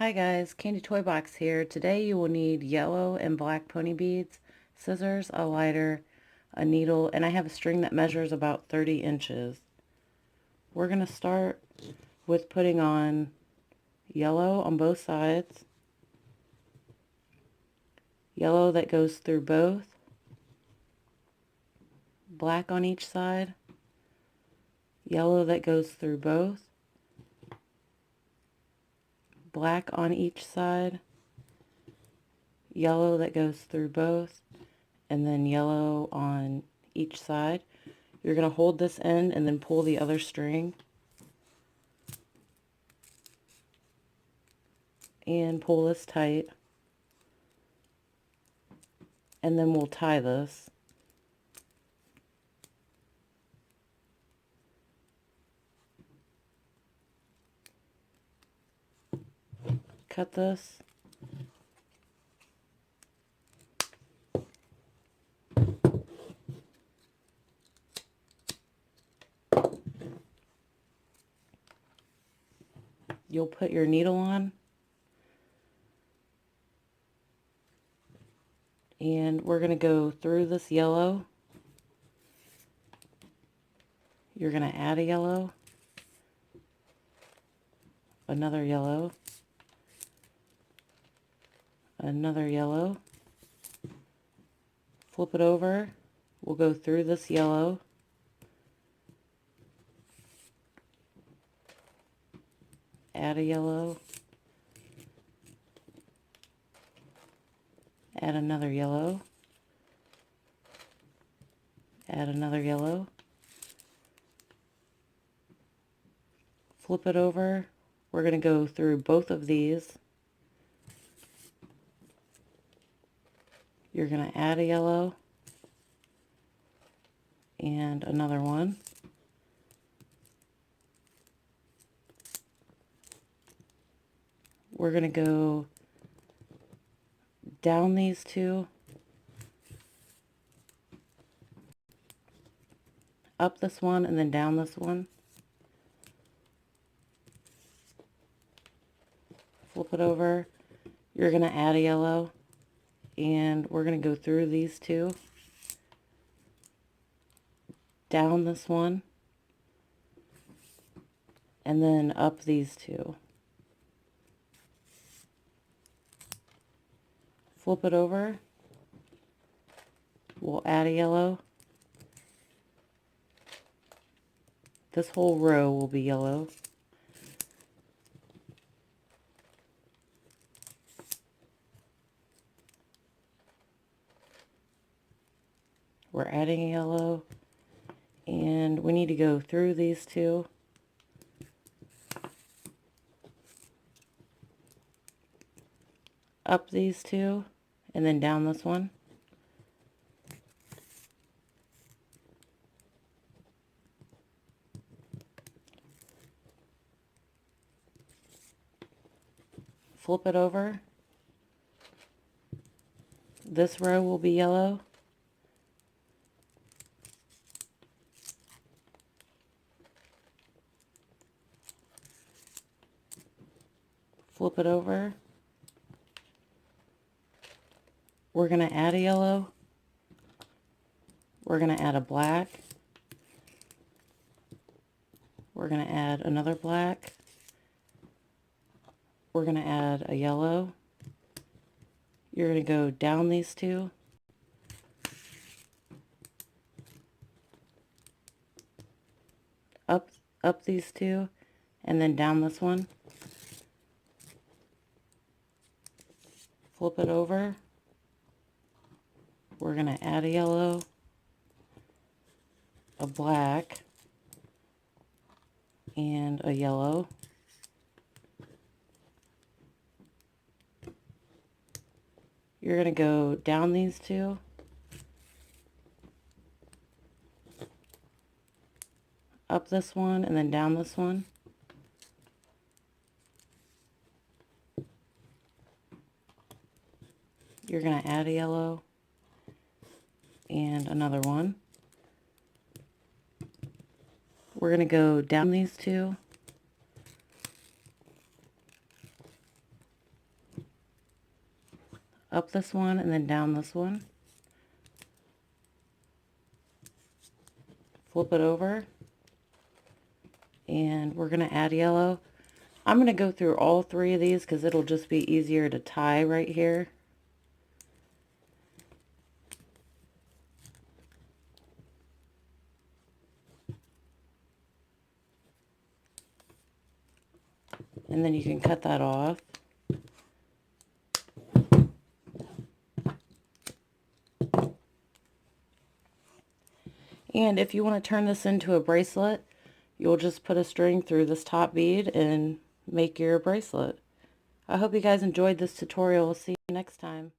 Hi guys, Candy Toy Box here. Today you will need yellow and black pony beads, scissors, a lighter, a needle, and I have a string that measures about 30 inches. We're going to start with putting on yellow on both sides, yellow that goes through both, black on each side, yellow that goes through both, black on each side, yellow that goes through both, and then yellow on each side. You're going to hold this end and then pull the other string and pull this tight, and then we'll tie this. Cut this. You'll put your needle on, and we're going to go through this yellow. You're going to add a yellow, another yellow, another yellow, flip it over. We'll go through this yellow, add a yellow, add another yellow, add another yellow, flip it over. We're going to go through both of these. You're going to add a yellow and another one. We're going to go down these two, up this one, and then down this one. Flip it over. You're going to add a yellow, and we're going to go through these two, down this one, and then up these two. Flip it over. We'll add a yellow. This whole row will be yellow. We're adding a yellow, and we need to go through these two, up these two, and then down this one. Flip it over. This row will be yellow. Flip it over. We're going to add a yellow. We're going to add a black. We're going to add another black. We're going to add a yellow. You're going to go down these two, up these two, and then down this one. Flip it over. We're going to add a yellow, a black, and a yellow. You're going to go down these two, up this one, and then down this one. You're going to add a yellow and another one. We're going to go down these two, up this one and then down this one. Flip it over. And we're going to add yellow. I'm going to go through all three of these because it'll just be easier to tie right here. And then you can cut that off. And if you want to turn this into a bracelet, you'll just put a string through this top bead and make your bracelet. I hope you guys enjoyed this tutorial. See you next time.